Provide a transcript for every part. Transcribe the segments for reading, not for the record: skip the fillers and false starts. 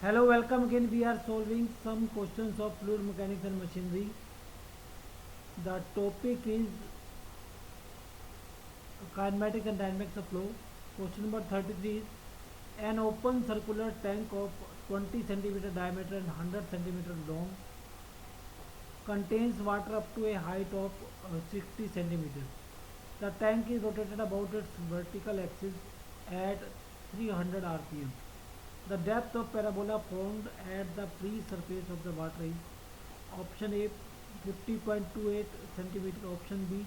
Hello, welcome again. We are solving some questions of fluid mechanics and machinery. The topic is kinematics and dynamics of flow. Question number 33 is an open circular tank of 20 centimeter diameter and 100 centimeter long contains water up to a height of 60 centimeters. The tank is rotated about its vertical axis at 300 rpm. The depth of parabola formed at the free surface of the water is option A 50.28 centimeter, option B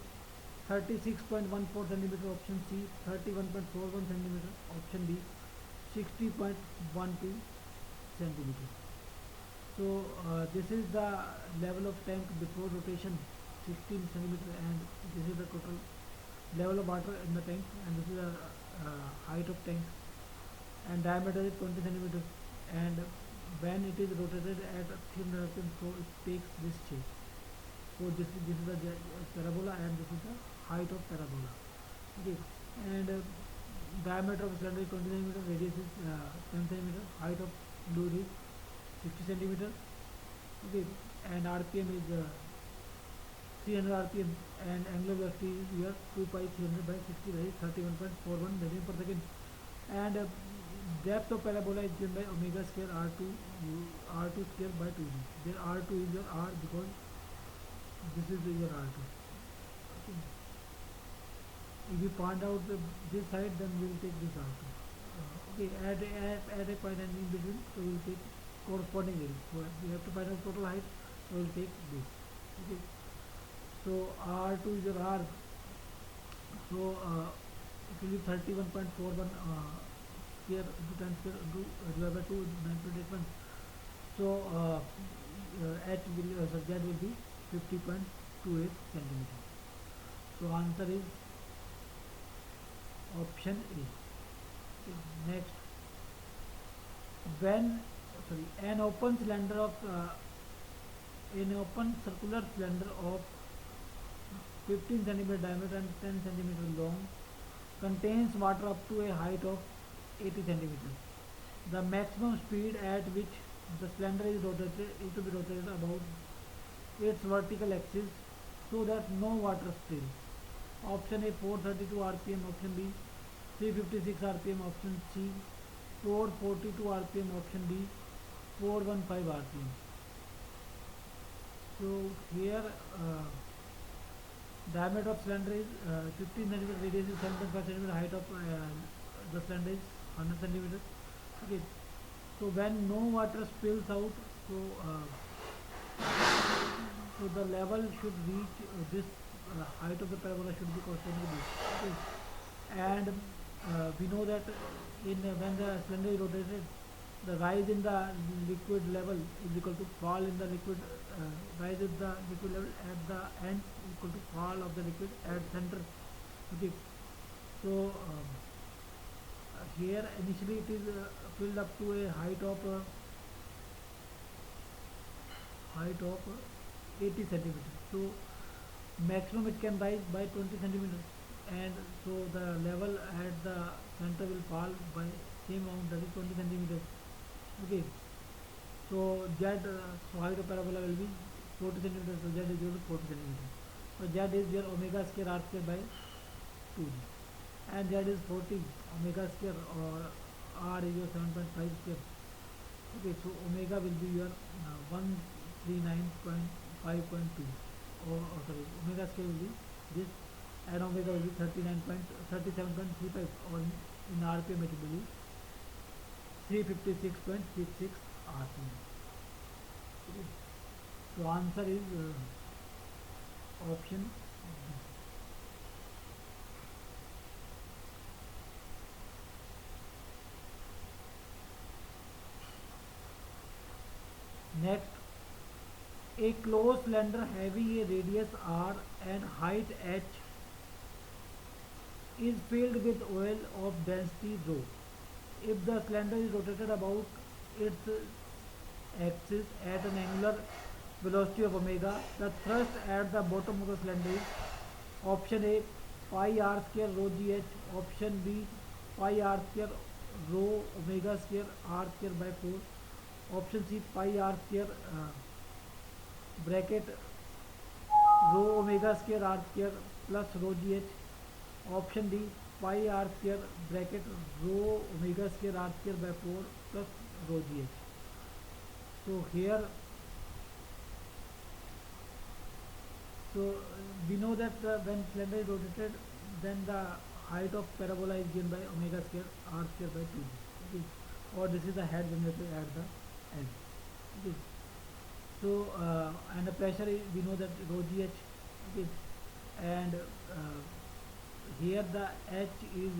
36.14 centimeter, option C 31.41 centimeter, option D 60.12 centimeter. So this is the level of tank before rotation 16 centimeter, and this is the total level of water in the tank, and this is the height of tank, and diameter is 20 centimeters, and when it is rotated at 300 rpm, so it takes this shape. So this is the parabola, and this is the height of parabola. Okay, and diameter of cylinder is 20 centimeter, radius is 10 centimeter, height of fluid is 60 centimeter. Okay, and rpm is 300 rpm, and angular velocity is here 2 pi 300 by 60, that is 31.41 radian per second, and depth of parabola is given by omega square r2 square by 2g. There r2 is your r because this is your r2. Okay. If you point out this side, then we will take this r2. Okay, add a point and in between, so we will take corresponding area. So we have to find out total height, so we will take this. Okay, so r2 is your r, so it will be 31.41 square into 10 square into divided by 2 9.81. So h will z will be 50.28 centimeter. So answer is option A. Okay, next, when an open cylinder of an open circular cylinder of 15 centimeter diameter and 10 centimeter long contains water up to a height of 80 centimeters. The maximum speed at which the cylinder is to be rotated about its vertical axis so that no water spills. Option A 432 rpm, option B 356 rpm, option C 442 rpm, option D 415 rpm. So here diameter of cylinder is 15 centimeter, radius is 7.5 centimeter, height of the cylinder is 100 centimeters. Okay, so when no water spills out, so so the level should reach this height of the parabola should be corresponding to this. Okay, and we know that when the cylinder is rotated, the rise in the liquid level is equal to fall in the liquid rise in the liquid level at the end equal to fall of the liquid at center. Okay, so here initially it is filled up to a height of 80 centimeters. So maximum it can rise by 20 centimeters, and so the level at the center will fall by same amount, that is 20 centimeters. Okay, so z so height of parabola will be 40 centimeters, so z is equal to 40 centimeters. So z is your omega square r square by 2g, and z is 40 omega square, or r is your 7.5 square. Okay, so omega will be your 139.5.2, or sorry, omega square will be this, and omega will be 37.35, or in rpm it will be 356.66 rpm. Okay. So answer is option B. Next, a closed cylinder having a radius r and height h is filled with oil of density rho. If the cylinder is rotated about its axis at an angular velocity of omega, the thrust at the bottom of the cylinder is option A pi r square rho gh, option B pi r square rho omega square r square by 4, Option C, pi r square bracket rho omega square r square plus rho gh. Option D, pi r square bracket rho omega square r square by 4 plus rho gh. So here, we know that when cylinder is rotated, then the height of parabola is given by omega square r square by 2. Okay, or this is the head generated at the end. Okay, so and the pressure is, we know that rho gh. Okay, and here the h is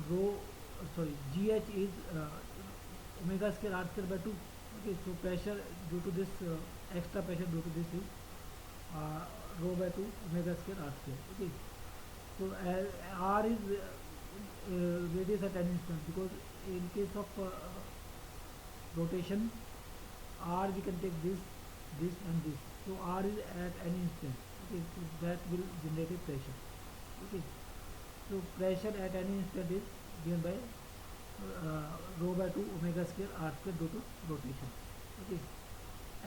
rho sorry gh is omega square r square by 2. Okay, so pressure due to this extra pressure due to this is rho by 2 omega square r square. Okay, so r is radius at any instant, because in case of rotation r we can take this and this, so r is at any instant. Okay, so that will generate a pressure. Okay, so pressure at any instant is given by rho by 2 omega square r square due to rotation. Okay,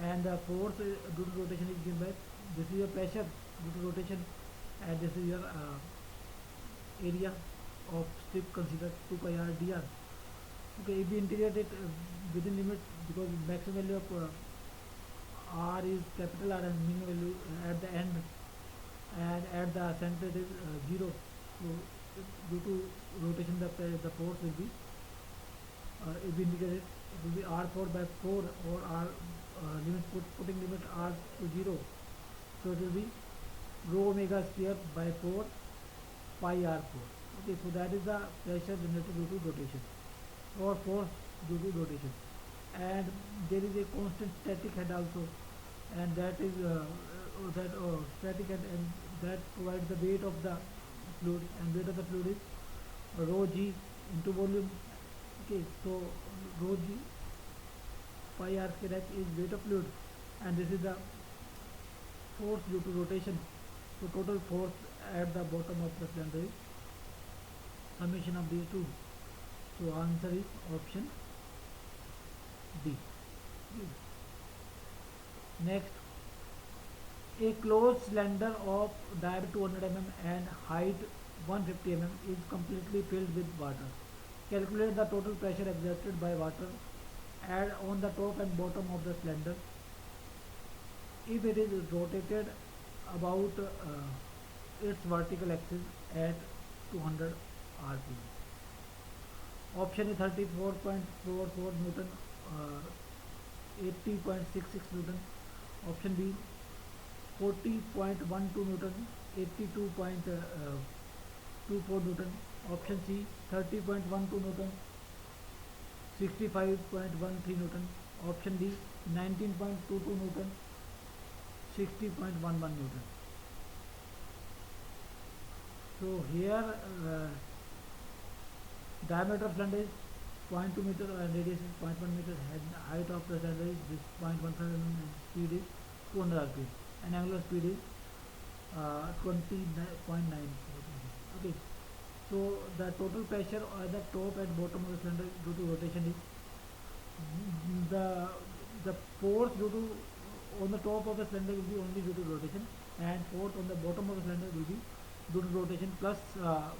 and the force due to rotation is given by, this is your pressure due to rotation, and this is your area of strip considered 2 pi r dr. Okay, if we integrate it within limit, because maximum value of r is capital R and minimum value at the end, and at the center it is 0. So due to rotation the force will be, if we integrate it will be r4 by 4, or r limit putting limit r to 0, so it will be rho omega square by 4 pi r4. Okay, so that is the pressure generated due to rotation, or force due to rotation. And there is a constant static head also, and that is static head, and that provides the weight of the fluid, and weight of the fluid is rho g into volume. Okay, so rho g pi r square h is weight of fluid, and this is the force due to rotation. So total force at the bottom of the cylinder is summation of these two. So answer is option D. Next, a closed cylinder of diameter 200 mm and height 150 mm is completely filled with water. Calculate the total pressure exerted by water on the top and bottom of the cylinder if it is rotated about its vertical axis at 200 rpm. Option A, 34.44 Newton, 80.66 Newton. Option B, 40.12 Newton, 82.24 Newton. Option C, 30.12 Newton, 65.13 Newton. Option D, 19.22 Newton, 60.11 Newton. So here diameter of cylinder is 0.2 meter and radius is 0.1 meter. Height of the cylinder is this 0.15 and speed is 200 rpm, and angular speed is 20.9. Okay, so the total pressure at the top and bottom of the cylinder due to rotation is the force due to on the top of the cylinder will be only due to rotation, and force on the bottom of the cylinder will be due to rotation plus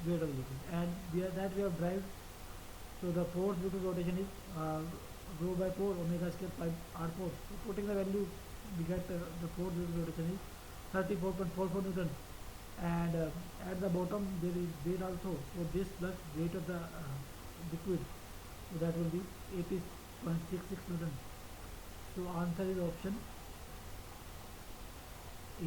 weight of the liquid, and we have derived. So the force due to rotation is rho by 4 omega square pi r4. So putting the value, we get the force due to rotation is 34.44 Newton, and at the bottom there is weight also, so this plus weight of the liquid, so that will be 80.66 Newton. So answer is option A.